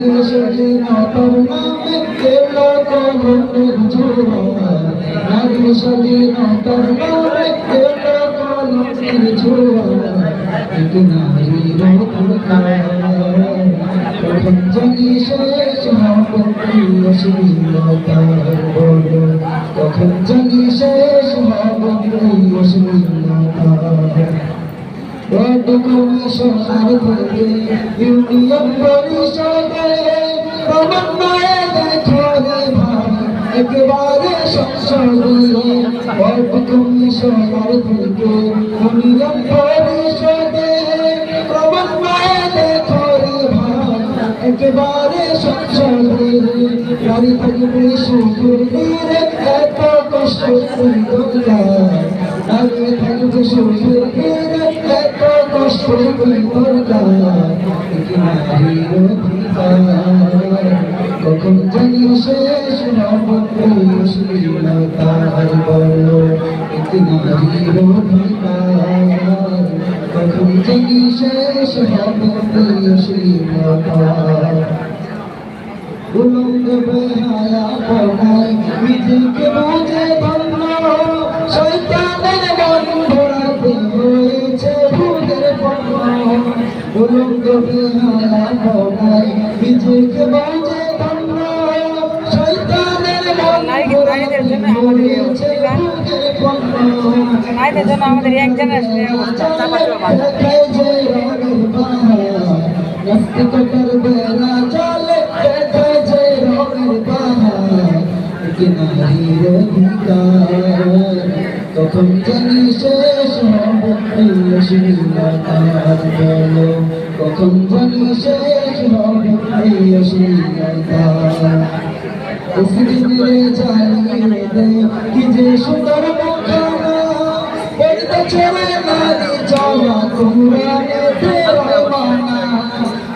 স্বাধীনতার নামে এলো কলমের জোয়ার, নারী স্বাধীনতার নামে এলো কলমের জোয়ার, এক নারীর অধিকার। কখন জানি শেষ হবে এই অশ্লীলতার বলো, কখন জানি শেষ হবে এই অশ্লীলতার। কমিশনার থেকে ইউনিয়ন পরিষদে সমন্বয়ে দেখো রে ভাই একেবারে সংসদে। কমিশনার থেকে ইউনিয়ন পরিষদে সমন্বয়ে দেখো রে ভাই একেবারে সংসদে। নারী থাকবে সুখের তীরে এত কষ্ট দরকার, নারী থাকবে সুখের তীরে এত কষ্ট দরকার, নারীর অধিকার। কখন জানি শেষ হবে এই অশ্লীলতার বলো, নারীর অধিকার। কখন জানি শেষ হবে এই অশ্লীলতার। উলঙ্গ বেহায়া পড়াই নিজেকে বুঝে ধন্য, শয়তানের মন ভরাতে হয়েছে ভূতের পণ্য। উলঙ্গ বেহায়া পড়াই নিজেকে বুঝে ধন্য, শয়তানের মন ভরাতে হয়েছে ভূতের পণ্য। আমাদের এক জেনারেশনের অবস্থা নাস্তিকতার বেলা চলে যে রঙের বাহার, নারীর অধিকার। কখন জানি শেষ হবে এই অশ্লীলতার বলো, কখন জানি শেষ হবে এই অশ্লীলতার। মেরে জ্বালিয়ে দে কি যে সুন্দর মুখানা, পড়তে ছেড়ে নারী চলা কুরআনেতে রওনা।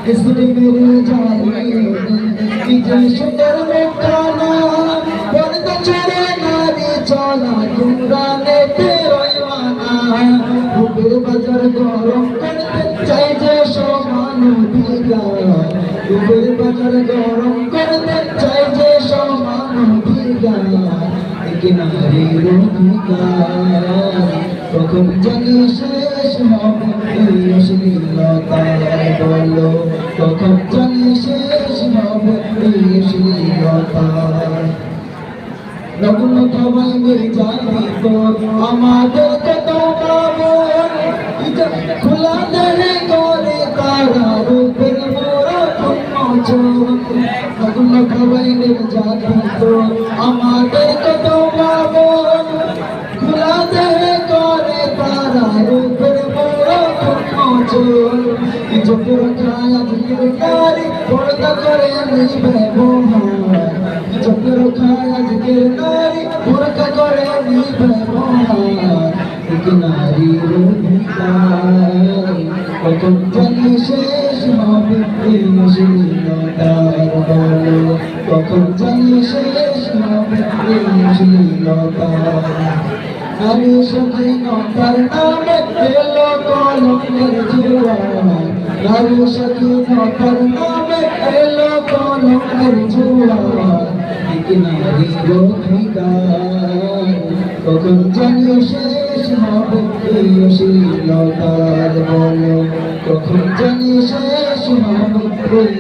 মেরে জ্বালিয়ে দে কি যে সুন্দর মুখানা, পড়তে ছেড়ে নারী চলা কুরআনেতে রওনা। বুকের বাজার গরম করতে চাই যে সমান অধিকার, বুকের বাজার গরম করতে চাই যে সমান অধিকার, এক নারীর অধিকার। কখন জানি শেষ হবে এই অশ্লীলতার বলো, কখন জানি শেষ হবে এই অশ্লীলতার। নগ্ন সবাই মেরে যাবি তো আমাদের কত পাবো, খোলা দেহে করে তারা রূপের মোরা উন্মোচন। নগ্ন সবাই মেরে যাবি তো আমাদের কত পাবো, খোলা দেহে করে তারা রূপের মোরা উন্মোচন। ইজ্জতের খায় আজকের নারী পর্দা করে নিবে ব্যবহার, ইজ্জতের খায় আজকের নারী পর্দা করে নিবে ব্যবহার, এক নারীর অধিকার। কখন জানি শেষ হবে এই অশ্লীলতার বলো, কখন জানি শেষ হবে এই অশ্লীলতার। নারী স্বাধীনতার নামে এলো কলমের জোয়ার, নারী স্বাধীনতার নামে এলো কলমের জোয়ার, এক নারীর অধিকার। কখন জানি শেষ হবে এই অশ্লীলতার বলো, কখন জানি শেষ হবে এই